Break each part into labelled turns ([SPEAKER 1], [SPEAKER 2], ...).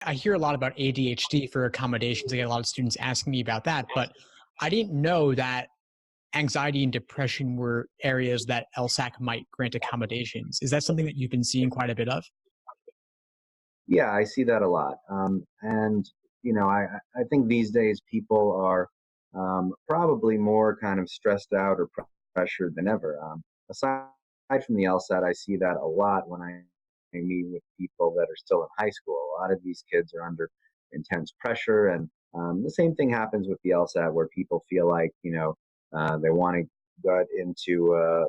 [SPEAKER 1] I hear a lot about ADHD for accommodations. I get a lot of students asking me about that, but I didn't know that anxiety and depression were areas that LSAC might grant accommodations. Is that something that you've been seeing quite a bit of?
[SPEAKER 2] Yeah, I see that a lot. And I think these days people are probably more kind of stressed out or pressured than ever. Aside from the LSAT, I see that a lot when I meet with people that are still in high school. A lot of these kids are under intense pressure, and the same thing happens with the LSAT, where people feel like they want to get into a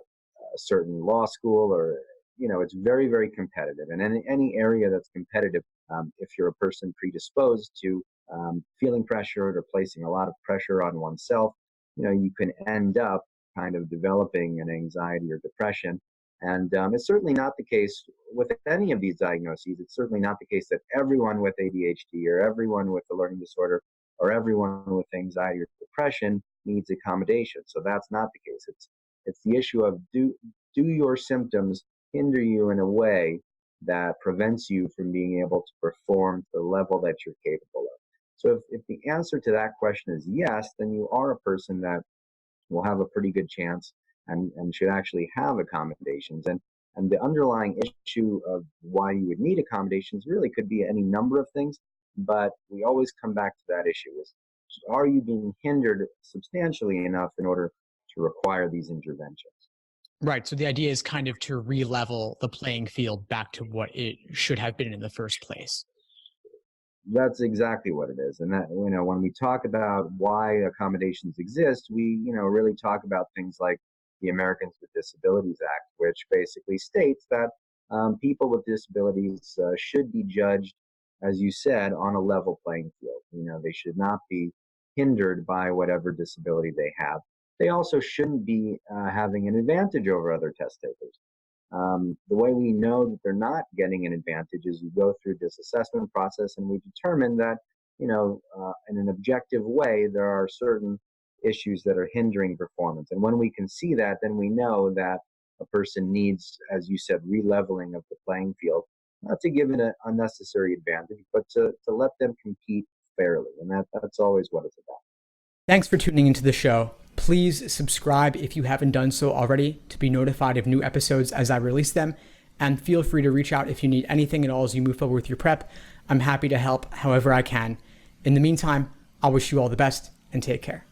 [SPEAKER 2] certain law school, or it's very, very competitive. And in any area that's competitive, if you're a person predisposed to feeling pressured or placing a lot of pressure on oneself, you can end up kind of developing an anxiety or depression. And it's certainly not the case with any of these diagnoses. It's certainly not the case that everyone with ADHD or everyone with a learning disorder or everyone with anxiety or depression needs accommodation. So that's not the case. It's the issue of, do your symptoms hinder you in a way that prevents you from being able to perform to the level that you're capable of. So if the answer to that question is yes, then you are a person that will have a pretty good chance and should actually have accommodations. And the underlying issue of why you would need accommodations really could be any number of things, but we always come back to that issue: is, are you being hindered substantially enough in order to require these interventions?
[SPEAKER 1] Right. So the idea is kind of to re-level the playing field back to what it should have been in the first place.
[SPEAKER 2] That's exactly what it is. And that, when we talk about why accommodations exist, we, really talk about things like the Americans with Disabilities Act, which basically states that people with disabilities should be judged, as you said, on a level playing field. They should not be hindered by whatever disability they have. They also shouldn't be having an advantage over other test takers. The way we know that they're not getting an advantage is you go through this assessment process, and we determine that, in an objective way, there are certain issues that are hindering performance. And when we can see that, then we know that a person needs, as you said, re-leveling of the playing field, not to give it an unnecessary advantage, but to let them compete fairly. And that's always what it's about.
[SPEAKER 1] Thanks for tuning into the show. Please subscribe if you haven't done so already to be notified of new episodes as I release them. And feel free to reach out if you need anything at all as you move forward with your prep. I'm happy to help however I can. In the meantime, I wish you all the best and take care.